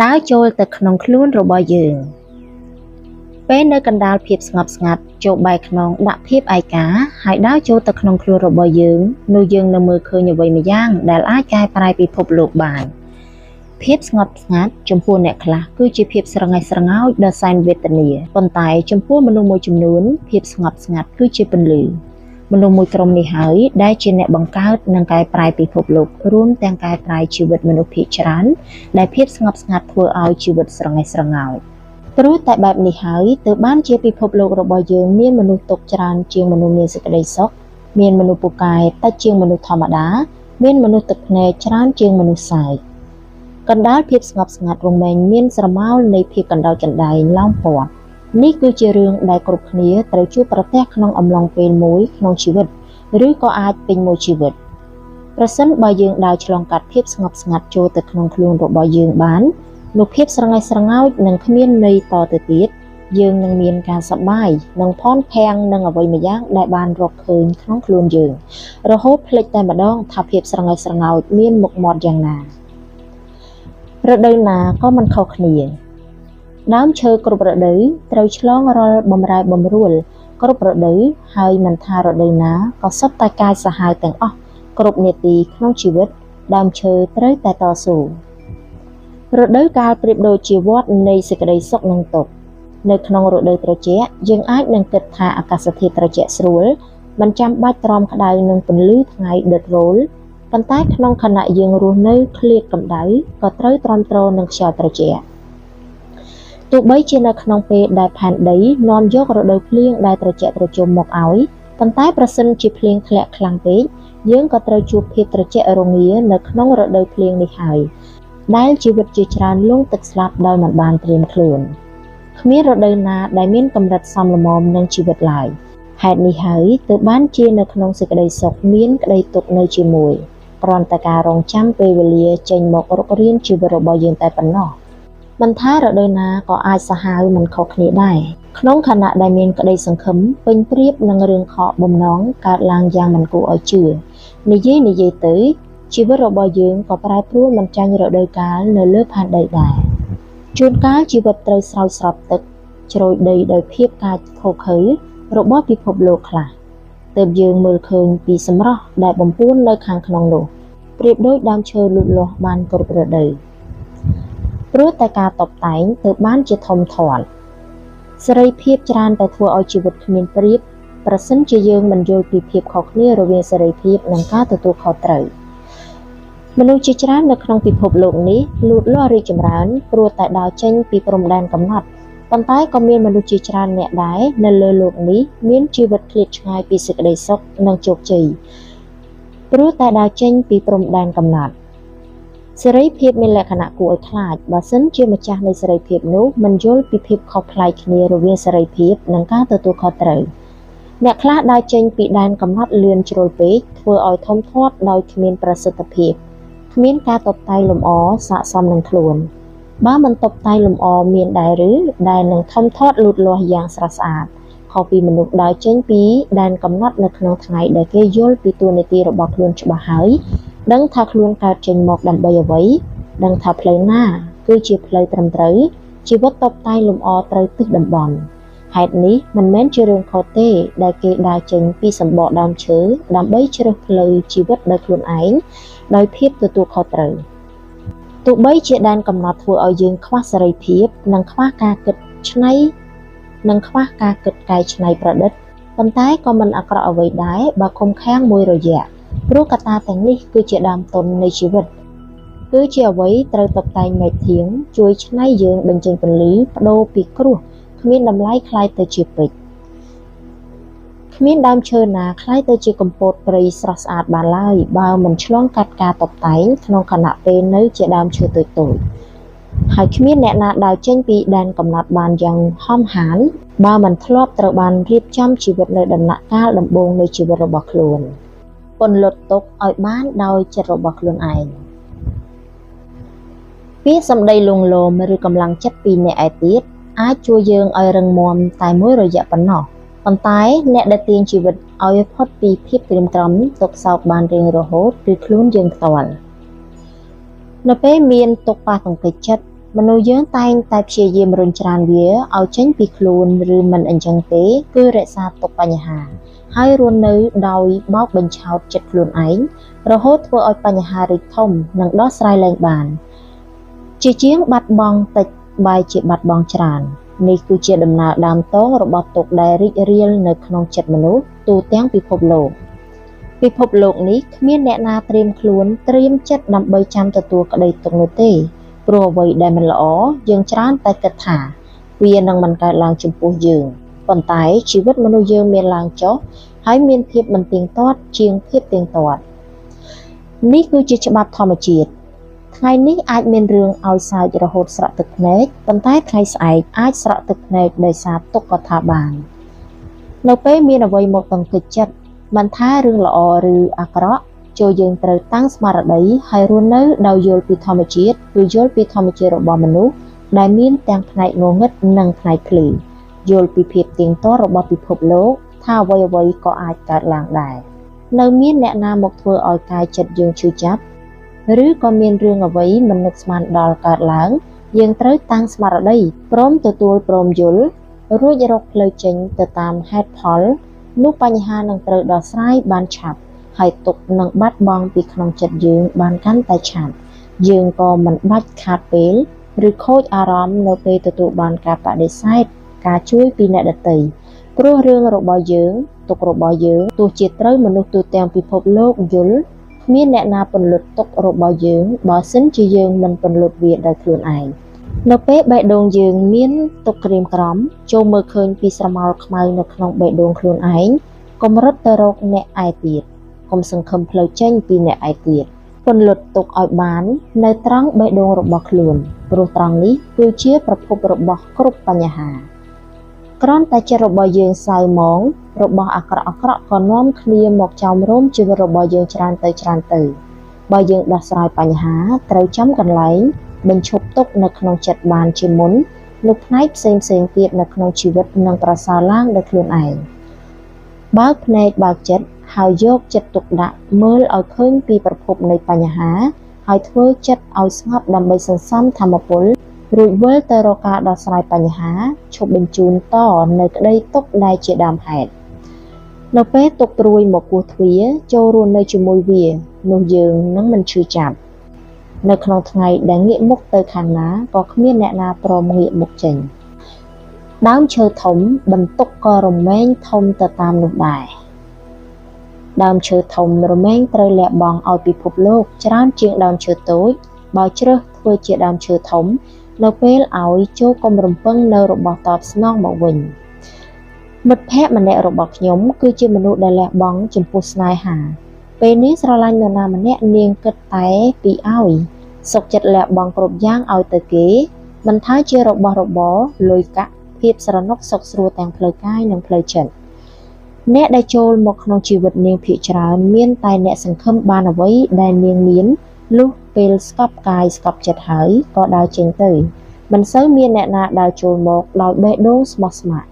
ដើរចូលទៅក្នុងខ្លួនរបស់យើងពេលនៅកណ្ដាលភាពស្ងប់ស្ងាត់ចូលបែរខ្នងដាក់ភាពឯកាហើយដើរចូលទៅក្នុងខ្លួនរបស់យើងនោះយើងនឹងមើលឃើញអ្វីម្យ៉ាងដែលអាចកែប្រែពិភពលោកបានភាពស្ងប់ស្ងាត់ចំពោះអ្នកខ្លះគឺជាភាពស្រងេះស្រងោចដ៏សែនវេទនាប៉ុន្តែចំពោះមនុស្សមួយចំនួនភាពស្ងប់ស្ងាត់គឺជាពន្លឺមនុស្សមួយក្រុមនេះហើយដែលជាអ្នកបង្កើតនិងកែប្រែពិភពលោករួមទាំងកែប្រែជីវិតមនុស្សភាគច្រើនដែលភាពស្ងប់ស្ងាត់ធ្វើឲ្យជីវិតស្រងេះស្រងោចព្រោះតែបែបនេះហើយទើបបានជាពិភពលោករបស់យើងមានមនុស្សទុកច្រើនជាងមនុស្សមានសេចក្តីសុខមានមនុស្សពូកែតិចជាងមនុស្សធម្មតាមានមនុស្សទឹកភ្នែកច្រើនជាងមនុស្សសាយកណ្ដាលភាពស្ងប់ស្ងាត់រមែងមានស្រមោលនៃភាពកណ្ដោចកណ្ដែងឡោមព័ទ្ធនេះគឺជារឿងដែលគ្រប់គ្នាត្រូវជួបប្រទះក្នុងអំឡុងពេលមួយក្នុងជីវិតឬក៏អាចពេញមួយជីវិតប្រសិនបើយើងដើរឆ្លងកាត់ភាពស្ងប់ស្ងាត់ចូលទៅក្នុងខ្លួនរបស់យើងបាននោះភាពស្រងេះស្រងោចនឹងគ្មានន័យតទៅទៀតយើងនឹងមានការសប្បាយនិងផនភាំងនឹងអ្វីម្យ៉ាងដែលបានរកឃើញក្នុងខ្លួនយើងរហូតភ្លេចតែម្ដងថាភាពស្រងេះស្រងោចមានមុខមាត់យ៉ាងណារដូវណាក៏មិនខុសគ្នាដើមឈើគ្រប់រដូវត្រូវឆ្លងរាល់បម្រែបម្រួលគ្រប់រដូវហើយមិនថារដូវណាក៏សុទ្ធតែកាយសាហាវទាំងអស់គ្រប់នាទីក្នុងជីវិតដើមឈើត្រូវតែតស៊ូរដូវកាលប្រៀបដូចជាវដ្តនៃសេចក្តីសុខនិងទុក្ខនៅក្នុងរដូវត្រជាក់យើងអាចនឹងគិតថាអាកាសធាតុត្រជាក់ស្រួលមិនចាំបាច់ទ្រាំក្តៅនឹងពន្លឺថ្ងៃដិតរោលប៉ុន្តែក្នុងខណៈយើងរស់នៅឃ្លាតកម្ដៅក៏ត្រូវទ្រាំទ្រនឹងខ្យល់ត្រជាក់ទោះបីជានៅក្នុងពេលដែលផែនដីនាំយករដូវភ្លៀងដែលត្រជាក់ត្រជុំមកឲ្យប៉ុន្តែប្រសិនជាភ្លៀងធ្លាក់ខ្លាំងពេកយើងក៏ត្រូវជួបភាពត្រជាក់រងានៅក្នុងរដូវភ្លៀងនេះហើយដែលជីវិតជាច្រើនលង់ទឹកស្លាប់ដោយមិនបានត្រៀមខ្លួនគ្មានរដូវណាដែលមានកម្រិតសមល្មមនឹងជីវិតឡើយហេតុនេះហើយទើបបានជានៅក្នុងសេចក្តីសុខមានក្តីទុក្ខនៅជាមួយគ្រាន់តែការរងចាំពេលវេលាចេញមករុករានជីវិតរបស់យើងតែប៉ុណ្ណោះមិនថារដូវណាក៏អាចសាហាវមិនខុសគ្នាដែរក្នុងខណៈដែលមានក្តីសង្ឃឹមពេញព្រៀបនឹងរឿងខកបំណងកើតឡើងយ៉ាងមិនគួរឲ្យជឿនិយាយទៅជីវិតរបស់យើងក៏ប្រែប្រួលមិនចាញ់រដូវកាលនៅលើផែនដីដែរជួនកាលជីវិតត្រូវស្រោចស្រពទឹកជ្រោយដីដោយភាពកាចខុសខើរបស់ពិភពលោកខ្លះទើបយើងមើលឃើញពីសម្រស់ដែលបំពួននៅខាងក្នុងនោះប្រៀបដូចដើមឈើលូតលាស់បានគ្រប់រដូវព្រោះតែការតបតែងទើបបានជាធំធាត់សេរីភាពច្រើនតែធ្វើឲ្យជីវិតគ្មានប្រៀបប្រសិនជាយើងមិនយល់ពីភាពខុសគ្នារវាងសេរីភាពនិងការទទួលខុសត្រូវមនុស្សជាច្រើននៅក្នុងពិភពលោកនេះលូតលាស់រីកចម្រើនព្រោះតែដើរចេញពីព្រំដែនកំណត់ប៉ុន្តែក៏មានមនុស្សជាច្រើនអ្នកដែរនៅលើโลกនេះមានជីវិតឃ្លាតឆ្ងាយពីសេចក្តីសុខនិងជោគជ័យព្រោះតែដើរចេញពីព្រំដែនកំណត់សេរីភាពមានលក្ខណៈគួរឲ្យខ្លាចបើសិនជាម្ចាស់នៃសេរីភាពនោះមិនយល់ពីភាពខុសប្លែកគ្នារវាងសេរីភាពនិងការទទួលខុសត្រូវអ្នកខ្លះដើរចេញពីដែនកំណត់លឿនជ្រុលពេកធ្វើឲ្យធំធាត់ដោយគ្មានប្រសិទ្ធភាពគ្មានការតុបតែងលម្អស័ក្តិសមនឹងខ្លួនបើមិនតុបតែងលម្អមានដែរឬដែលនឹងធំធាត់លូតលាស់យ៉ាងស្រស់ស្អាតខុសពីមនុស្សដើរចេញពីដែនកំណត់នៅក្នុងថ្ងៃដែលគេយល់ពីតួនាទីរបស់ខ្លួនច្បាស់ហើយដឹងថាខ្លួនកើតចេញមកដើម្បីអ្វីដឹងថាផ្លូវណាគឺជាផ្លូវត្រឹមត្រូវជីវិតតុបតែងលម្អត្រូវទិសតំបន់ហេតុនេះមិនមែនជារឿងខុសទេដែលគេដើរចេញពីសម្បកដើមឈើដើម្បីជ្រើសផ្លូវជីវិតដោយខ្លួនឯងដោយភាពទទួលខុសត្រូវទោះបីជាដែនកំណត់ធ្វើឲ្យយើងខ្វះសេរីភាពនិងខ្វះការគិតច្នៃនិងខ្វះការគិតកែច្នៃប្រឌិតប៉ុន្តែក៏មិនអាក្រក់អ្វីដែរបើខំខាំងមួយរយៈព្រោះកត្តាទាំងនេះគឺជាដើមទុននៃជីវិតគឺជាអ្វីត្រូវតុបតែងមេធៀងជួយច្នៃយើងបញ្ចេញពន្លឺបដូរពីគ្រោះគ្មានតម្លៃคล้ายទៅជាពេជ្រគ្មានដើមឈើណាคล้ายទៅជាកំពតព្រៃស្រស់ស្អាតបានឡើយបើមិនឆ្លងកាត់ការតុបតែងក្នុងខណៈពេលនៅជាដើមឈើតូចៗហើយគ្មានអ្នកណាដើរចេញពីដែនកំណត់បានយ៉ាងហំហានបើមិនធ្លាប់ត្រូវបានរៀបចំជីវិតនៅដំណាក់កាលដំបូងនៃជីវិតរបស់ខ្លួនពន្លត់ទុកឲ្យបានដោយចិត្តរបស់ខ្លួនឯងពាក្យសម្ដីលងលោមឬកម្លាំងចិត្តពីអ្នកឯទៀតអាចជួយយើងឲ្យរឹងមាំតែមួយរយៈប៉ុណ្ណោះប៉ុន្តែអ្នកដែលទាញជីវិតឲ្យផុតពីភាពក្រៀមក្រំទុក្ខសោកបានរៀងរហូតគឺខ្លួនយើងផ្ទាល់នៅពេលមានទុក្ខប៉ះទង្គិចចិត្ត មនុស្សយើងតែងតែព្យាយាមរុញច្រានវាឲ្យចេញពីខ្លួនឬមិនអញ្ចឹងទេគឺរក្សាទុកបញ្ហាហើយរស់នៅដោយបោកបញ្ឆោតចិត្តខ្លួនឯងរហូតធ្វើឲ្យបញ្ហារីកធំនិងដោះស្រាយលែងបានជាជាងបាត់បង់តិចបែរជាបាត់បង់ច្រើននេះគឺជាដំណើរដើមតងរបស់ទុក្ខដែលរីករាលនៅក្នុងចិត្តមនុស្សទូទាំងពិភពលោកនេះគ្មានអ្នកណាត្រៀមខ្លួនត្រៀមចិត្តដើម្បីចាំទទួលក្តីទុក្ខនោះទេព្រោះអ្វីដែលមិនល្អយើងច្រើនតែគិតថាវានឹងមិនកើតឡើងចំពោះយើងប៉ុន្តែជីវិតមនុស្សយើងមានឡើងចុះហើយមានភាពមិនទៀងទាត់ជាងភាពទៀងទាត់នេះគឺជាច្បាប់ធម្មជាតិថ្ងៃនេះអាចមានរឿងឲ្យសើចរហូតស្រក់ទឹកភ្នែកប៉ុន្តែថ្ងៃស្អែកអាចស្រក់ទឹកភ្នែកដោយសារទុក្ខក៏ថាបាននៅពេលមានអ្វីមកតង្គិចចិត្តមិនថារឿងល្អឬអាក្រក់ចូលយើងត្រូវតាំងស្មារតីហើយរស់នៅដោយយល់ពីធម្មជាតិគឺយល់ពីធម្មជាតិរបស់មនុស្សដែលមានទាំងផ្នែកងងឹតនិងផ្នែកភ្លឺយល់ពីភាពទៀងទាត់របស់ពិភពលោកថាអ្វីៗក៏អាចកើតឡើងដែរនៅមានអ្នកណាមកធ្វើឲ្យកាយចិត្តយើងឈឺចាប់ឬក៏មានរឿងអ្វីមិននឹកស្មានដល់កើតឡើងយើងត្រូវតាំងស្មារតីព្រមទទួលព្រមយល់រួចរកផ្លូវចេញទៅតាមហេតុផលនោះបញ្ហានឹងត្រូវដោះស្រាយបានឆាប់ហើយទុកនឹងបាត់បង់ពីក្នុងចិត្តយើងបានកាន់តែឆាប់យើងក៏មិនបាច់ខាតពេលឬខូចអារម្មណ៍នៅពេលទទួលបានការបដិសេធការជួយពីអ្នកដទៃព្រោះរឿងរបស់យើងទុក្ខរបស់យើងទោះជាត្រូវមនុស្សទូទាំងពិភពលោកយល់គ្មានអ្នកណាពន្លត់ទុក្ខរបស់យើងបើសិនជាយើងមិនពន្លត់វាដោយខ្លួនឯងនៅពេលបេះដូងយើងមានទុក្ខក្រៀមក្រំចូលមើលឃើញពីស្រមោលខ្មៅនៅក្នុងបេះដូងខ្លួនឯងកុំរត់ទៅរកអ្នកឯទៀតកុំសង្ឃឹមផ្លូវចេញពីអ្នកឯទៀតពន្លត់ទុក្ខឲ្យបាននៅត្រង់បេះដូងរបស់ខ្លួនព្រោះត្រង់នេះគឺជាប្រភពរបស់គ្រប់បញ្ហាគ្រាន់តែចិត្តរបស់យើងសៅហ្មងរបស់អាក្រក់ក៏នាំគ្នាមកចោមរោមជីវិតរបស់យើងច្រើនទៅបើយើងដោះស្រាយបញ្ហាត្រូវចំកន្លែងបញ្ឈប់ទុកនៅក្នុងចិត្តបានជាមុននៅផ្នែកផ្សេងទៀតនៅក្នុងជីវិតនឹងប្រសើរឡើងដោយខ្លួនឯងបើកភ្នែកបើកចិត្តហើយយកចិត្តទុកដាក់មើលឲ្យឃើញពីប្រភពនៃបញ្ហាហើយធ្វើចិត្តឲ្យស្ងប់ដើម្បីសន្សំធម៌ពលរួចវិលទៅរកការដោះស្រាយបញ្ហាឈប់បញ្ជូនតនៅក្តីទុក្ខដែលជាដើមហេតុនៅពេលទុក្ខព្រួយមកគោះទ្វារចូលរស់នៅជាមួយវានោះយើងនឹងមិនឈឺចាប់នៅក្នុងថ្ងៃដែលងាកមុខទៅខាងណាក៏គ្មានអ្នកណាព្រមងាកមុខចេញដើមឈើធំបន្ទុកក៏រមែងធំទៅតាមនោះដែរដើមឈើធំរមែងត្រូវលះបង់ឲ្យពិភពលោកច្រើនជាងដើមឈើតូចបើជ្រើសធ្វើជាដើមឈើធំនៅពេលឲ្យចូលកុំរំពឹងនៅរបស់តបស្នងមកវិញមិត្តភក្តិម្នាក់របស់ខ្ញុំគឺជាមនុស្សដែលលះបង់ចំពោះស្នេហាពេលនេះស្រឡាញ់នរណាម្នាក់នាងគិតតែពីឲ្យសុខចិត្តលះបង់គ្រប់យ៉ាងឲ្យទៅគេមិនថាជារបស់របរលុយកាក់ភាពស្រណុកសុខស្រួលទាំងផ្លូវកាយនិងផ្លូវចិត្តអ្នកដែលចូលមកក្នុងជីវិតនាងភាគច្រើនមានតែអ្នកសង្ឃឹមបានអ្វីដែលនាងមានលុះពេលស្កប់កាយស្កប់ចិត្តហើយក៏ដើរចេញទៅមិនសូវមានអ្នកណាដើរចូលមកដោយបេះដូងស្មោះស្ម័គ្រ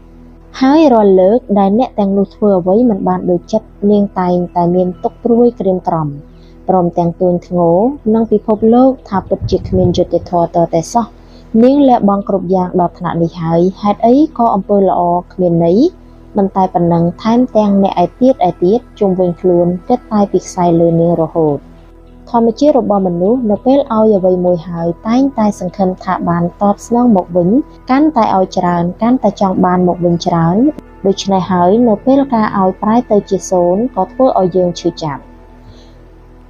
ហើយរាល់លើកដែលអ្នកទាំងនោះធ្វើអ្វីមិនបានដូចចិត្តនាងតែងតែមានទុក្ខព្រួយក្រៀមក្រំព្រមទាំងទួញធ្ងរនឹងពិភពលោកថាពិតជាគ្មានយុត្តិធម៌តតែសោះនាងលះបង់គ្រប់យ៉ាងដល់ថ្នាក់នេះហើយហេតុអីក៏អំពើល្អគ្មានន័យមិនតែប៉ុណ្ណឹងថែមទាំងអ្នកឯទៀតជុំវិញខ្លួនគិតតែពីខ្សែលើនាងរហូតធម្មជាតិរបស់មនុស្សនៅពេលឲ្យអ្វីមួយហើយតែងតែសង្ឃឹមថាបានតបស្នងមកវិញកាន់តែឲ្យច្រើនកាន់តែចង់បានមកវិញច្រើនដូច្នេះហើយនៅពេលការឲ្យប្រែទៅជាសូន្យក៏ធ្វើឲ្យយើងឈឺចាប់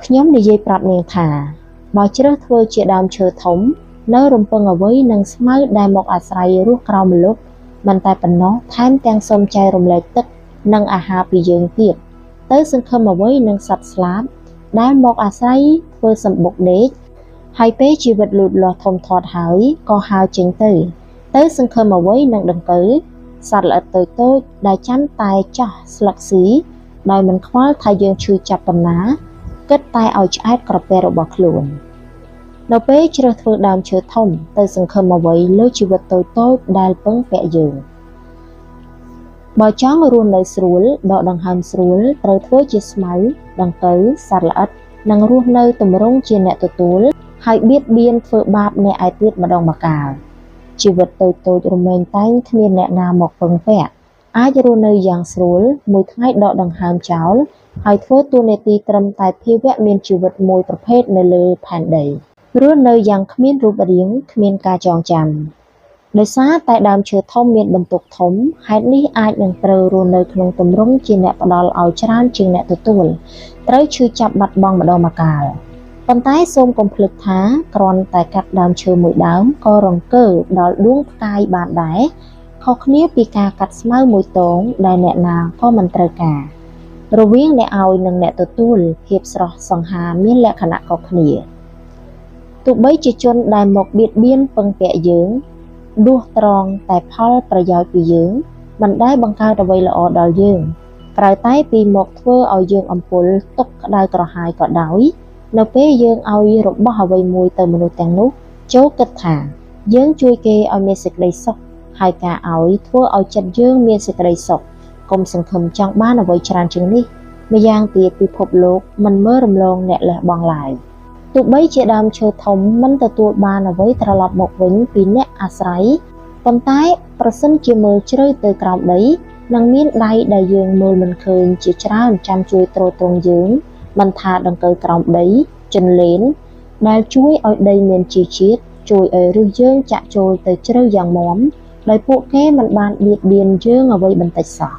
ខ្ញុំនិយាយប្រាប់នាងថាបើជ្រើសធ្វើជាដើមឈើធំនៅរំពឹងអ្វីនឹងស្មៅដែលមកអាស្រ័យរស់ក្រោមម្លប់មិនតែប៉ុណ្ណោះថែមទាំងសូមចែករំលែកទឹកនិងអាហារពីយើងទៀតទៅសង្ឃឹមអ្វីនឹងសត្វស្លាបដែលមកអាស្រ័យធ្វើសម្បុកដេកហើយពេលជីវិតលូតលាស់ធំធាត់ហើយក៏ហើរចេញទៅសង្ឃឹមអ្វីនឹងដង្កូវសត្វល្អិតតូចដែលចាំតែចាស់ស្លឹកស៊ីដោយមិនខ្វល់ថាយើងឈឺចាប់ប៉ុណ្ណាគិតតែឲ្យឆ្អែតក្រពះរបស់ខ្លួននៅពេលជ្រើសធ្វើដើមឈើធំទៅសង្ឃឹមអ្វីលើជីវិតតូចដែលពឹងពាក់យើងបើចង់រស់នៅស្រួលដកដង្ហើមស្រួលត្រូវធ្វើជាស្មៅដង្កូវសត្វល្អិតនិងរស់នៅទម្រង់ជាអ្នកទទួល ហើយបៀតបៀនធ្វើបាបអ្នកឯទៀតម្ដងម្កាលជីវិតតូចៗរមែងតែងគ្មានអ្នកណាមកពឹងពាក់អាចរស់នៅយ៉ាងស្រួលមួយថ្ងៃដកដង្ហើមចោលហើយធ្វើតួនាទីត្រឹមតែភាវៈមានជីវិតមួយប្រភេទនៅលើផែនដីរស់នៅយ៉ាងគ្មានរូបរាងគ្មានការចងចាំដោយសារតែដើមឈើធំមានបន្ទុកធំហេតុនេះអាចនឹងត្រូវរស់នៅក្នុងទម្រង់ជាអ្នកផ្ដល់ឲ្យច្រើនជាងអ្នកទទួលត្រូវឈឺចាប់បាត់បង់ម្ដងម្កាលប៉ុន្តែសូមកុំភ្លេចថាគ្រាន់តែកាត់ដើមឈើមួយដើមក៏រង្គើដល់ដួងផ្កាយបានដែរខុសគ្នាពីការកាត់ស្មៅមួយតងដែលអ្នកណាក៏មិនត្រូវការរវាងអ្នកឲ្យនិងអ្នកទទួលភាពស្រស់សង្ហាមានលក្ខណៈខុសគ្នាទោះបីជាជនដែលមកបៀតបៀនពឹងពាក់យើងដួសត្រង់តែផលប្រយោជន៍ពីយើងមិនដែលបង្កើតអ្វីល្អដល់យើងក្រៅតែពីមកធ្វើឲ្យយើងអំពុលទុកក្តៅក្រហាយក៏ដោយនៅពេលយើងឲ្យរបស់អ្វីមួយទៅមនុស្សទាំងនោះចូលគិតថាយើងជួយគេឲ្យមានសេចក្តីសុខហើយការឲ្យធ្វើឲ្យចិត្តយើងមានសេចក្តីសុខកុំសង្ឃឹមចង់បានអ្វីច្រើនជាងនេះម្យ៉ាងទៀតពិភពលោកមិនមើលរំលងអ្នកលះបង់ឡើយទោះបីជាដើមឈើធំមិនទទួលបានអ្វីត្រឡប់មកវិញពីអ្នកអាស្រ័យប៉ុន្តែប្រសិនជាមើលជ្រៅទៅក្រោមដីនឹងមានដៃដែលយើងមើលមិនឃើញជាច្រើនចាំជួយទ្រទ្រង់យើងមិនថាដង្កូវក្រោមដីចិនលេនដែលជួយឲ្យដីមានជីជាតិជួយឲ្យឫសយើងចាក់ចូលទៅជ្រៅយ៉ាងមាំដោយពួកគេមិនបានបៀតបៀនយើងអ្វីបន្តិចសោះ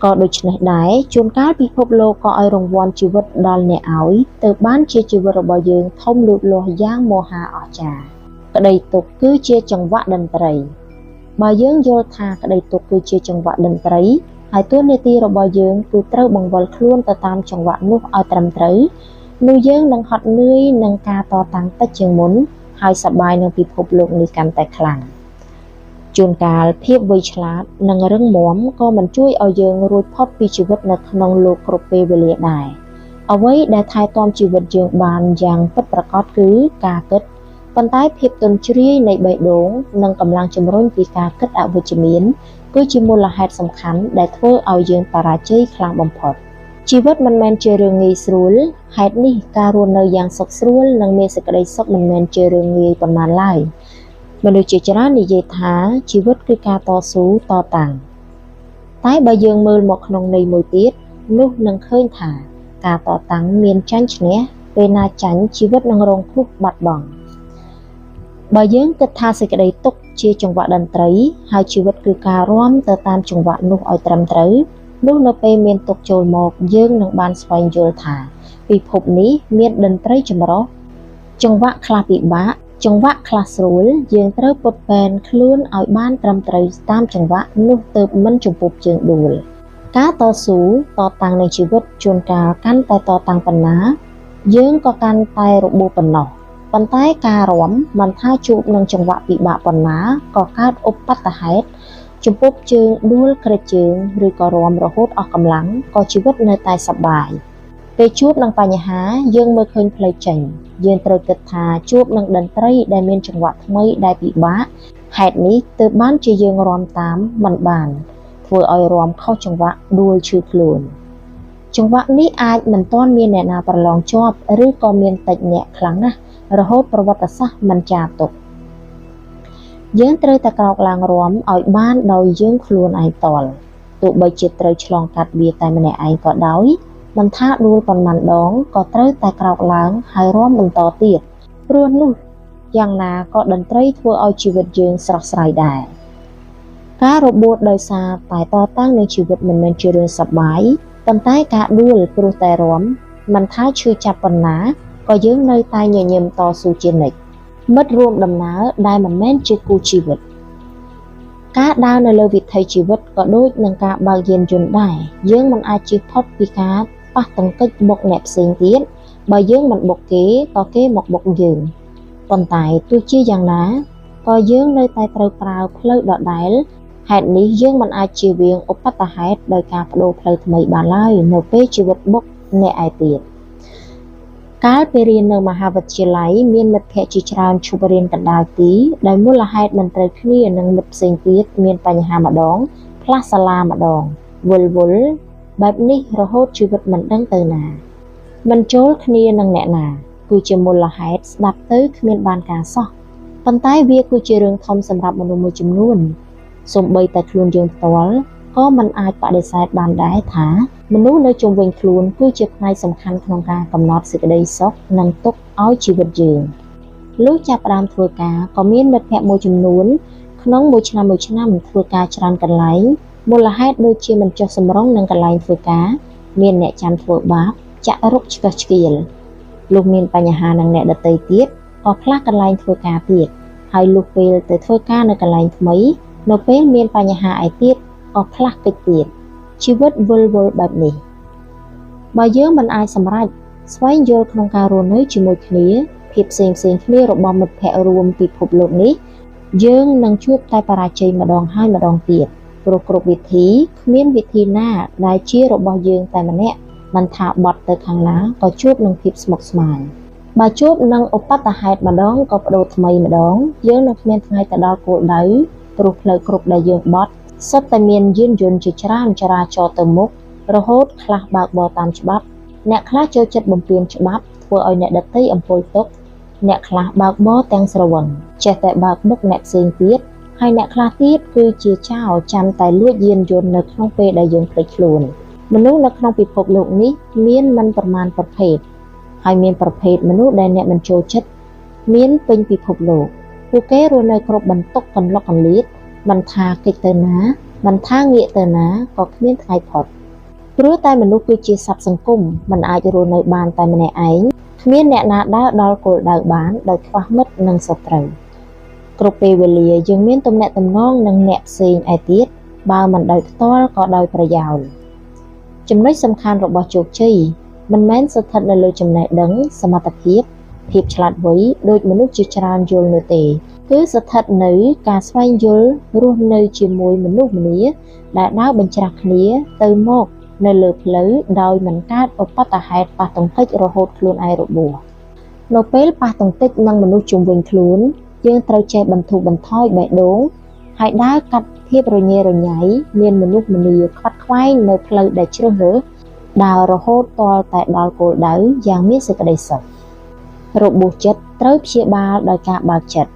ក៏ដូច្នេះដែរជួនកាលពិភពលោកក៏ឲ្យរង្វាន់ជីវិតដល់អ្នកឲ្យទៅបានជាជីវិតរបស់យើងធំលូតលាស់យ៉ាងមហាអស្ចារ្យក្តីទុក្ខគឺជាចង្វាក់តន្ត្រីបើយើងយល់ថាក្តីទុក្ខគឺជាចង្វាក់តន្ត្រីហើយតួនាទីរបស់យើងគឺត្រូវបង្វិលខ្លួនទៅតាមចង្វាក់នោះឲ្យត្រឹមត្រូវនោះយើងនឹងហត់នឿយនឹងការតតាំងតិចជាងមុនហើយសប្បាយនឹងពិភពលោកនេះកាន់តែខ្លាំងជួនកាលភាពវៃឆ្លាតនិងរឹងមាំក៏មិនជួយឲ្យយើងរួចផុតពីជីវិតនៅក្នុងលោកគ្រប់ពេលវេលាដែរអ្វីដែលថែទាំជីវិតយើងបានយ៉ាងពិតប្រាកដគឺការគិតប៉ុន្តែភាពទន់ជ្រាយនៃបេះដូងនិងកម្លាំងជំរុញពីការគិតអវិជ្ជមានគឺជាមូលហេតុសំខាន់ដែលធ្វើឲ្យយើងបរាជ័យខ្លាំងបំផុតជីវិតមិនមែនជារឿងងាយស្រួលហេតុនេះការរស់នៅយ៉ាងសុខស្រួលនិងមានសេចក្តីសុខមិនមែនជារឿងងាយប៉ុន្មានឡើយមនុស្សជាច្រើននិយាយថាជីវិតគឺការតស៊ូតតាំងតែបើយើងមើលមកក្នុងន័យមួយទៀតនោះនឹងឃើញថាការតតាំងមានចាញ់ឈ្នះពេលណាចាញ់ជីវិតនឹងរងគ្រោះបាត់បង់បើយើងគិតថាសេចក្តីទុក្ខជាចង្វាក់តន្ត្រីហើយជីវិតគឺការរាំទៅតាមចង្វាក់នោះឲ្យត្រឹមត្រូវនោះនៅពេលមានទុក្ខចូលមកយើងនឹងបានស្វែងយល់ថាពិភពនេះមានតន្ត្រីចម្រុះចង្វាក់ខ្លះពិបាកចង្វាក់ខ្លះស្រួលយើងត្រូវពុតពែនខ្លួនឲ្យបានត្រឹមត្រូវតាមចង្វាក់នោះទើបមិនជំពប់ជើងដួលការតស៊ូតតាំងនៃជីវិតជួនកាលកាន់តែតតាំងប៉ុណ្ណាយើងក៏កាន់តែរបួសប៉ុណ្ណោះប៉ុន្តែការរាំមិនថាជួបនឹងចង្វាក់ពិបាកប៉ុណ្ណាក៏កើតឧបទ្ទហេតុជំពប់ជើងដួលក្រេតជើងឬក៏រាំរហូតអស់កម្លាំងក៏ជីវិតនៅតែសប្បាយពេលជួបនឹងបញ្ហាយើងមើលឃើញផ្លូវចេញយើងត្រូវគិតថាជួបនឹងតន្ត្រីដែលមានចង្វាក់ថ្មីដែលពិបាកហេតុនេះទើបបានជាយើងរាំតាមមិនបានធ្វើឲ្យរាំខុសចង្វាក់ដួលឈឺខ្លួនចង្វាក់នេះអាចមិនទាន់មានអ្នកណាប្រឡងជាប់ឬក៏មានតិចអ្នកខ្លាំងណាស់រហូតប្រវត្តិសាស្ត្រមិនចារទុកយើងត្រូវតែក្រោកឡើងរាំឲ្យបានដោយយើងខ្លួនឯងតល់ទោះបីជាត្រូវឆ្លងកាត់វាតែម្នាក់ឯងក៏ដោយមិនថាដួលប៉ុន្មានដងក៏ត្រូវតែក្រោកឡើងហើយរាំបន្តទៀតព្រោះនោះយ៉ាងណាក៏តន្ត្រីធ្វើឲ្យជីវិតយើងស្រស់ស្រាយដែរការរបួសដោយសារតែតតាំងនៃជីវិតមិនមែនជារឿងសប្បាយប៉ុន្តែការដួលព្រោះតែរាំមិនថាឈឺចាប់ប៉ុណ្ណាក៏យើងនៅតែញញឹមតស៊ូជានិច្ចមិត្តរួមដំណើរដែលមិនមែនជាគូជីវិតការដើរនៅលើវិថីជីវិតក៏ដូចនឹងការបើកយានយន្តដែរយើងមិនអាចជៀសផុតពីការប៉ះទង្គិចបុកអ្នកផ្សេងទៀតបើយើងមិនបុកគេក៏គេមកបុកយើងប៉ុន្តែទោះជាយ៉ាងណាក៏យើងនៅតែត្រូវប្រើផ្លូវដដែលហេតុនេះយើងមិនអាចជៀសវាងឧបទ្ទហេតុដោយការបដូរផ្លូវថ្មីបានឡើយនៅពេលជីវិតបុកអ្នកឯទៀតកាលពេលរៀននៅមហាវិទ្យាល័យមានមិត្តភ័ក្តិជាច្រើនឈប់រៀនកណ្ដាលទីដោយមូលហេតុមិនត្រូវគ្នានឹងមិត្តផ្សេងទៀតមានបញ្ហាម្ដងផ្លាស់សាលាម្ដងវល់បែបនេះរហូតជីវិតមិនដឹងទៅណាមិនចូលគ្នានឹងអ្នកណាគ គឺជាមូលហេតុស្ដាប់ទៅគ្មានបានការសោះប៉ុន្តែវាគឺជារឿងធំសម្រាប់មនុស្សមួយចំនួនសូម្បីតែខ្លួនយើងផ្ទាល់ក៏មិនអាចបដិសេធបានដែរថាមនុស្សនៅជុំវិញខ្លួនគឺជាផ្នែកសំខាន់ក្នុងការកំណត់សេចក្តីសុខនិងទុក្ខឲ្យជីវិតយើងលុះចាប់ផ្ដើមធ្វើការក៏មានមិត្តភ័ក្តិមួយចំនួនក្នុងមួយឆ្នាំធ្វើការច្រើនកន្លែងមូលហេតុដូចជាមិនចុះសម្រុងនឹងកន្លែងធ្វើការមានអ្នកចាំធ្វើបាបចាក់រុកឆ្កឹះឆ្កៀលលុះមានបញ្ហានឹងអ្នកដទៃទៀតក៏ខ្លះកន្លែងធ្វើការទៀតហើយលុះពេលទៅធ្វើការនៅកន្លែងថ្មីនៅពេលមានបញ្ហាឯទៀតក៏ខ្លះកិច្ចទៀតជីវិតវិលវល់បែបនេះបើយើងមិនអាចសម្រេចស្វែងយល់ក្នុងការរស់នៅជាមួយគ្នាភាពផ្សេងគ្នារបស់មិត្តភ័ក្តិរួមពិភពលោកនេះយើងនឹងជួបតែបរាជ័យម្ដងហើយម្ដងទៀតព្រោះគ្រប់វិធីគ្មានវិធីណាដែលជារបស់យើងតែម្នាក់មិនថាបត់ទៅខាងណាក៏ជួបនឹងភាពស្មុគស្មាញបើជួបនឹងឧបទ្ទហេតុម្ដងក៏បដូរថ្មីម្ដងយើងនឹងគ្មានថ្ងៃទៅដល់គោលដៅព្រោះផ្លូវគ្រប់ដែលយើងបត់សុទ្ធតែមានយានយន្តជាច្រើនចរាចរទៅមុខរហូតខ្លះបើកបរតាមច្បាប់អ្នកខ្លះចូលចិត្តបំពានច្បាប់ធ្វើឲ្យអ្នកដទៃអំពើទុក្ខអ្នកខ្លះបើកបរទាំងស្រវឹងចេះតែបើកមុខអ្នកផ្សេងទៀតហើយអ្នកខ្លះទៀតគឺជាចោរចាំតែលួចយានយន្តនៅក្នុងពេលដែលយើងភ្លេចខ្លួនមនុស្សនៅក្នុងពិភពលោកនេះមានមិនប្រមាណប្រភេទហើយមានប្រភេទមនុស្សដែលអ្នកមិនចូលចិត្តមានពេញពិភពលោកពួកគេរស់នៅគ្រប់បន្ទុកកន្លុកកន្លៀតមិនថាកិច្ចទៅណាមិនថាងាកទៅណាក៏គ្មានថ្ងៃផុតព្រោះតែមនុស្សគឺជាសត្វសង្គមមិនអាចរស់នៅបានតែម្នាក់ឯងគ្មានអ្នកណាដើរដល់គោលដៅបានដោយខ្វះមិត្តនិងសត្រូវគ្រប់ពេលវេលាយើងមានទំនាក់ទំនងនឹងអ្នកផ្សេងឯទៀតបើមិនដោយផ្ទាល់ក៏ដោយប្រយោលចំណុចសំខាន់របស់ជោគជ័យមិនមែនស្ថិតនៅលើចំណេះដឹងសមត្ថភាពឆ្លាតវៃដោយមនុស្សជាច្រើនយល់នោះទេគឺស្ថិតនៅការស្វែងយល់រស់នៅជាមួយមនុស្សម្នាដែលដើរបញ្ច្រាស់គ្នាទៅមកនៅលើផ្លូវដោយមិនកើតឧបទ្ទហេតុប៉ះទង្គិចរហូតខ្លួនឯងរបួសនៅពេលប៉ះទង្គិចនឹងមនុស្សជុំវិញខ្លួនយើងត្រូវចេះបន្ធូរបន្ថយបេះដូងហើយដើរកាត់ភាពរញ៉េរញ៉ៃមានមនុស្សម្នាខ្វាត់ខ្វែងនៅផ្លូវដែលជ្រើសរើសដើររហូតទាល់តែដល់គោលដៅយ៉ាងមានសេចក្តីសុខរបួសចិត្តត្រូវព្យាបាលដោយការបើកចិត្ត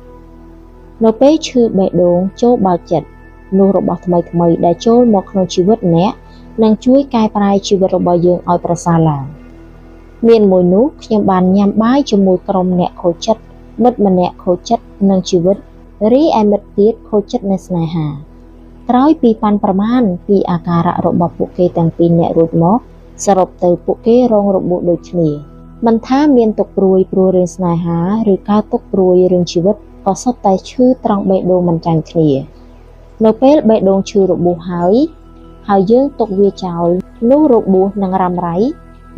នៅពេលឈឺបេះដូងចូលបើកចិត្តនោះរបស់ថ្មីដែលចូលមកក្នុងជីវិតអ្នកនឹងជួយកែប្រែជីវិតរបស់យើងឲ្យប្រសើរឡើងមានមួយនោះខ្ញុំបានញ៉ាំបាយជាមួយក្រុមអ្នកខូចចិត្តមិត្តម្នាក់ខូចចិត្តនឹងជីវិតរីឯមិត្តទៀតខូចចិត្តនៅស្នេហាក្រោយពីប៉ាន់ប្រមាណពីអាការៈរបស់ពួកគេទាំងពីរនាក់រួចមកសរុបទៅពួកគេរងរបួសដូចគ្នាមិនថាមានទុក្ខព្រួយព្រោះរឿងស្នេហាឬការទុក្ខព្រួយរឿងជីវិតក៏សុទ្ធតែឈឺត្រង់បេះដូងមិនចាញ់គ្នានៅពេលបេះដូងឈឺរបួសហើយយើងទុកវាចោលនោះរបួសនឹងរ៉ាំរ៉ៃ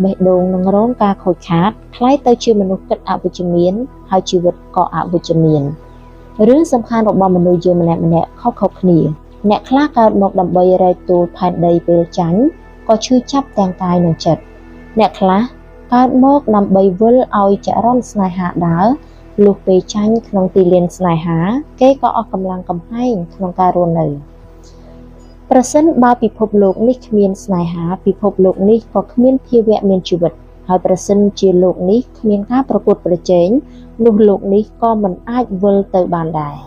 បេះដូងនឹងរងការខូចខាតคล้ายទៅជាមនុស្សគិតអវិជ្ជមានហើយជីវិតក៏អវិជ្ជមានរឿងសំខាន់របស់មនុស្សយើងម្នាក់ខុសៗគ្នាអ្នកខ្លះកើតមកដើម្បីរែកទូលផែនដីពេលចាញ់ក៏ឈឺចាប់ទាំងកាយនិងចិត្តអ្នកខ្លះកើតមកដើម្បីវិលឲ្យចរន្តស្នេហាដើរលុះពេលចាញ់ក្នុងទីលានស្នេហាគេក៏អស់កម្លាំងកំហែងក្នុងការរស់នៅប្រសិនបើពិភពលោកនេះគ្មានស្នេហាពិភពលោកនេះក៏គ្មានភាវៈមានជីវិតហើយប្រសិនជាលោកនេះគ្មានការប្រកួតប្រជែងនោះលោកនេះក៏មិនអាចវិលទៅបានដែរ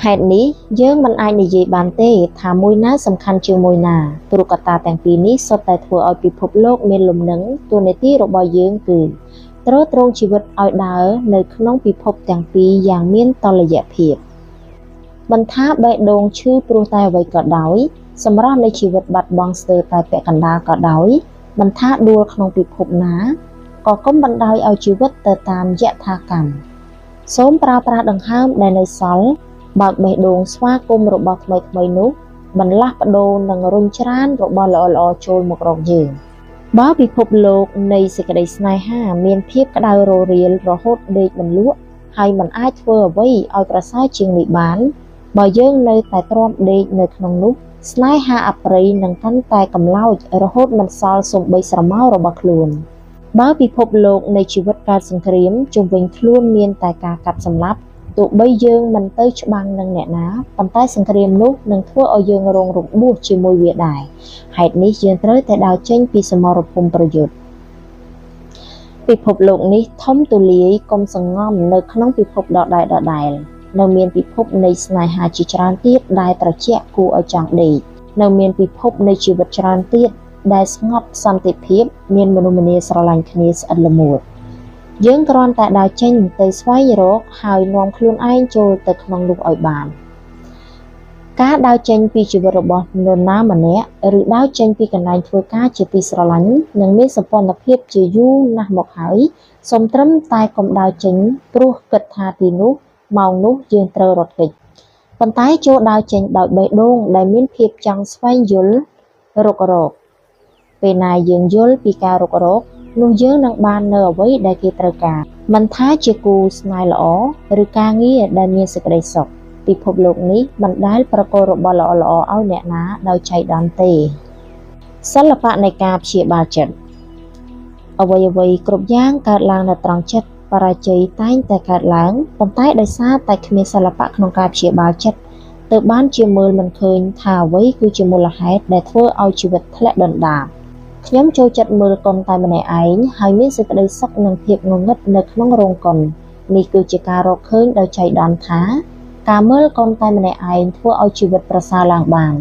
ហេតុនេះយើងមិនអាចនិយាយបានទេថាមួយណាសំខាន់ជាងមួយណាព្រោះកត្តាទាំងពីរនេះសុទ្ធតែធ្វើឲ្យពិភពលោកមានលំនឹងតួនាទីរបស់យើងគឺទ្រទ្រង់ជីវិតឲ្យដើរនៅក្នុងពិភពទាំងពីរយ៉ាងមានតុល្យភាពមិនថាបេះដូងឈឺព្រោះតែអ្វីក៏ដោយសម្រស់នៃជីវិតបាត់បង់ស្ទើរតែពាក់កណ្ដាលក៏ដោយមិនថាដួលក្នុងពិភពណាក៏កុំបណ្ដោយឲ្យជីវិតទៅតាមយថាកម្មសូមប្រើប្រាស់ដង្ហើមដែលនៅសល់បើកបេះដូងស្វាគមន៍របស់ថ្មីនោះបន្លាស់ប្ដូរនិងរុញច្រានរបស់ល្អៗចូលមករកយើងបើពិភពលោកនៃសេចក្តីស្នេហាមានភាពក្តៅររៀលរហូតដេកមិនលក់ហើយមិនអាចធ្វើអ្វីឲ្យប្រសើរជាងនេះបានបើយើងនៅតែទ្រាំដេកនៅក្នុងនោះស្នេហាអប្រិយនឹងកាន់តែកំឡោចរហូតមិនសល់សូម្បីស្រមោលរបស់ខ្លួនបើពិភពលោកនៃជីវិតកើតសង្គ្រាមជុំវិញខ្លួនមានតែការកាប់សម្លាប់ទោះបីយើងមិនទៅច្បាំងនឹងអ្នកណាប៉ុន្តែសង្គ្រាមនោះនឹងធ្វើឲ្យយើងរងរបួសជាមួយវាដែរហេតុនេះយើងត្រូវតែដើរចេញពីសមរភូមិប្រយុទ្ធ ពិភពលោកនេះធំទូលាយកុំសង្ងំនៅក្នុងពិភពដដែលនៅមានពិភពនៃស្នេហាជាច្រើនទៀតដែលត្រជាក់គួរឲ្យចង់ដេកនៅមានពិភពនៃជីវិតច្រើនទៀតដែលស្ងប់សន្តិភាពមានមនុស្សម្នាស្រឡាញ់គ្នាស្អិតល្មួតយើងគ្រាន់តែដើរចេញទៅស្វែងរកហើយនាំខ្លួនឯងចូលទៅក្នុងនោះឲ្យបានការដើរចេញពីជីវិតរបស់នរណាម្នាក់ឬដើរចេញពីកន្លែងធ្វើការជាទីស្រឡាញ់នឹងមានសម្ព័ន្ធភាពជាយូរណាស់មកហើយសូមត្រឹមតែកុំដើរចេញព្រោះគិតថាទីនោះម៉ោងនោះយើងត្រូវរត់គេចប៉ុន្តែចូលដើរចេញដោយបេះដូងដែលមានភាពចង់ស្វែងយល់រុករកពេលណាយើងយល់ពីការរុករកនោះយើងនឹងបាននៅអ្វីដែលគេត្រូវការមិនថាជាគូស្នេហ៍ល្អឬការងារដែលមានសេចក្តីសុខពិភពលោកនេះមិនដែលប្រកល់របស់ល្អៗឲ្យអ្នកណាដោយចៃដន្យទេសិល្បៈនៃការព្យាបាលចិត្តអ្វីគ្រប់យ៉ាងកើតឡើងនៅត្រង់ចិត្តបរាជ័យតែងតែកើតឡើងប៉ុន្តែដោយសារតែគ្មានសិល្បៈក្នុងការព្យាបាលចិត្តទើបបានជាមើលមិនឃើញថាអ្វីគឺជាមូលហេតុដែលធ្វើឲ្យជីវិតធ្លាក់ដុនដាបខ្ញុំចូលចិត្តមើលកុនតែម្នាក់ឯងហើយមានសេចក្តីសុខនិងភាពងងឹតនៅក្នុងរោងកុននេះគឺជាការរកឃើញដោយចៃដន្យថាការមើលកុនតែម្នាក់ឯងធ្វើឲ្យជីវិតប្រសើរឡើងបាន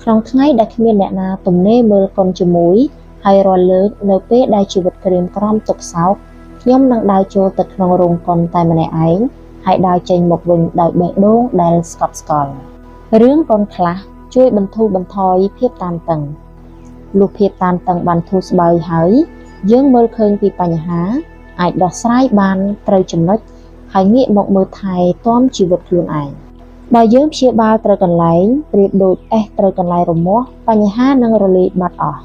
ក្នុងថ្ងៃដែលគ្មានអ្នកណាទំនេរមើលកុនជាមួយហើយរាល់លើកនៅពេលដែលជីវិតក្រៀមក្រំទុក្ខសោកខ្ញុំនឹងដើរចូលទៅក្នុងរោងកុនតែម្នាក់ឯងហើយដើរចេញមកវិញដោយបេះដូងដែលស្កប់ស្កល់រឿងកុនខ្លះជួយបន្ធូរបន្ថយភាពតានតឹងលុះភាពតានតឹងបានធូរស្បើយហើយយើងមើលឃើញពីបញ្ហាអាចដោះស្រាយបានត្រូវចំណុចហើយងាកមកមើលថែទាំជីវិតខ្លួនឯងបើយើងព្យាបាលត្រូវកន្លែងប្រៀបដូចអេសត្រូវកន្លែងរមាស់បញ្ហានឹងរលាយបាត់អស់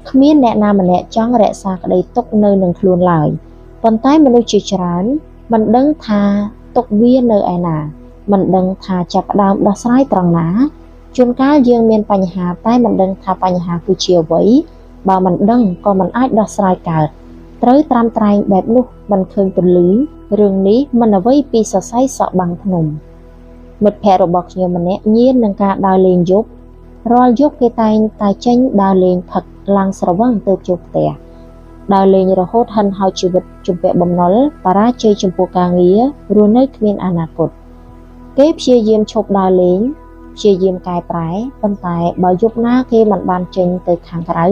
គ្មានអ្នកណាម្នាក់ចង់រក្សាក្តីទុកនៅនឹងខ្លួនឡើយប៉ុន្តែមនុស្សជាច្រើនមិនដឹងថាទុកវានៅឯណាមិនដឹងថាចាប់ផ្ដើមដោះស្រាយត្រង់ណាជួនកាលយើងមានបញ្ហាតែមិនដឹងថាបញ្ហាគឺជាអ្វីបើមិនដឹងក៏មិនអាចដោះស្រាយកើតត្រូវត្រាំត្រែងបែបនោះមិនឃើញពន្លឺរឿងនេះមិនអ្វីពីសរសៃសក់បាំងភ្នំមិត្តភ័ក្តិរបស់ខ្ញុំម្នាក់ញៀននឹងការដើរលេងយប់រាល់យប់គេតែងតែចេញដើរលេងផឹកឡើងស្រវឹងទៅជួបផ្ទះដើរលេងរហូតហិនហោចជីវិតជំពាក់បំណុលបរាជ័យចំពោះការងាររស់នៅគ្មានអនាគតគេព្យាយាមឈប់ដើរលេងព្យាយាមកែប្រែប៉ុន្តែបើយប់ណាគេមិនបានចេញទៅខាងក្រៅ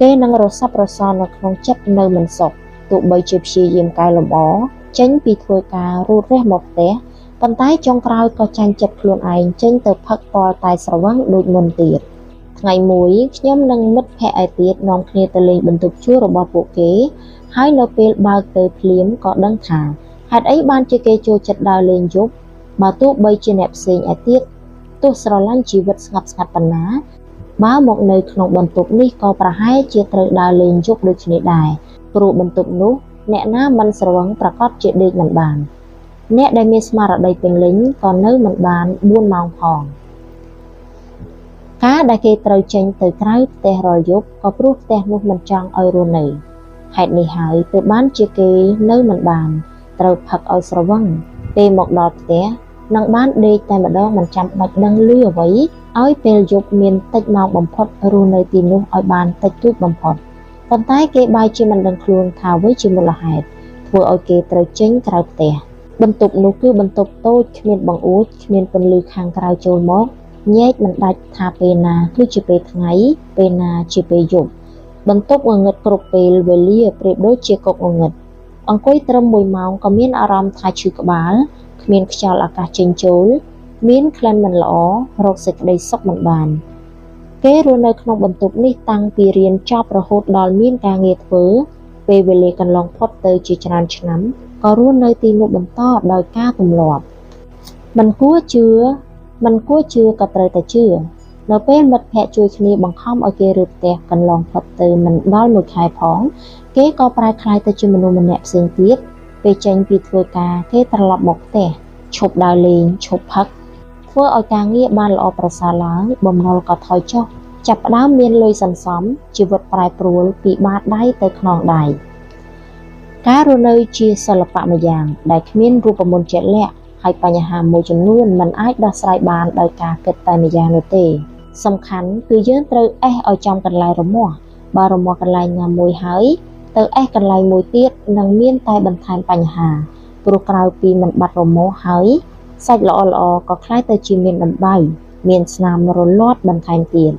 គេនឹងរស័ព្ទរសល់នៅក្នុងចិត្តនៅមិនសុខទោះបីជាព្យាយាមកែលម្អចេញពីធ្វើការរូតរះមកផ្ទះប៉ុន្តែចុងក្រោយក៏ចាញ់ចិត្តខ្លួនឯងចេញទៅផឹកពណ៌តែស្រវឹងដូចមុនទៀតថ្ងៃមួយខ្ញុំនិងមិត្តភ័ក្តិឯទៀតនាំគ្នាទៅលេងបន្ទប់ជួលរបស់ពួកគេហើយនៅពេលបើកទៅភ្លាមក៏ដឹងថាហេតុអីបានជាគេចូលចិត្តដើរលេងយប់បើទោះបីជាអ្នកផ្សេងឯទៀតទោះស្រឡាញ់ជីវិតស្ងប់ស្ងាត់ប៉ុណ្ណាបើមកនៅក្នុងបន្ទប់នេះក៏ប្រហែលជាត្រូវដើរលេងយប់ដូចគ្នាដែរព្រោះបន្ទប់នោះអ្នកណាមិនស្រវឹងប្រកាសជាដេកមិនបានអ្នកដែលមានស្មារតីពេញលេញក៏នៅមិនបាន4ម៉ោងផងការដែលគេត្រូវចេញទៅក្រៅផ្ទះរាល់យប់ក៏ព្រោះផ្ទះនោះមិនចង់ឲ្យរស់នៅហេតុនេះហើយទើបបានជាគេនៅមិនបានត្រូវផឹកឲ្យស្រវឹងពេលមកដល់ផ្ទះនឹងបានដេកតែម្ដងមិនចាំបាច់ដឹងឮអ្វីឲ្យពេលយប់មានតិចម៉ោងបំផុតរស់នៅទីនោះឲ្យបានតិចតួចបំផុតប៉ុន្តែគេបែរជាមិនដឹងខ្លួនថាអ្វីជាមូលហេតុធ្វើឲ្យគេត្រូវចេញក្រៅផ្ទះបន្ទប់នោះគឺបន្ទប់តូចគ្មានបង្អួចគ្មានពន្លឺខាងក្រៅចូលមកញែកមិនដាច់ថាពេលណាគឺជាពេលថ្ងៃពេលណាជាពេលយប់បន្ទប់ងងឹតគ្រប់ពេលវេលាប្រៀបដូចជាកុកងងឹតអង្គុយត្រឹម1ម៉ោងក៏មានអារម្មណ៍ថាឈឺក្បាលគ្មានខ្យល់អាកាសចេញចូលមានក្លិនមិនល្អរកសេចក្តីសុខមិនបានគេរស់នៅក្នុងបន្ទប់នេះតាំងពីរៀនចប់រហូតដល់មានការងារធ្វើពេលវេលាកន្លងផុតទៅជាច្រើនឆ្នាំក៏រស់នៅទីនោះបន្តដោយការទម្លាប់មិនគួរជឿក៏ត្រូវតែជឿនៅពេលមិត្តភ័ក្តិជួយគ្នាបង្ខំឲ្យគេរើផ្ទះកន្លងផុតទៅមិនដល់1ខែផងគេក៏ប្រែក្លាយទៅជាមនុស្សម្នាក់ផ្សេងទៀតពេលចេញពីធ្វើការគេត្រឡប់មកផ្ទះឈប់ដើរលេងឈប់ផឹកធ្វើឲ្យការងារបានល្អប្រសើរឡើងបំណុលក៏ថយចុះចាប់ផ្ដើមមានលុយសន្សំជីវិតប្រែប្រួលពីបាតដៃទៅខ្នងដៃការរស់នៅជាសិល្បៈមួយយ៉ាងដែលគ្មានរូបមន្តជាក់លាក់ហើយបញ្ហាមួយចំនួនមិនអាចដោះស្រាយបានដោយការគិតតែម្យ៉ាងនោះទេសំខាន់គឺយើងត្រូវអេសឲ្យចំកន្លែងរមាស់បើរមាស់កន្លែងណាមួយហើយ ទៅអេះកន្លែងមួយទៀតនឹងមានតែបន្ថែមបញ្ហាព្រោះក្រៅពីមិនបាត់រមាស់ហើយសាច់ល្អៗក៏คล้ายទៅជាមានដំបៅមានស្នាមរលាត់បន្ថែមទៀត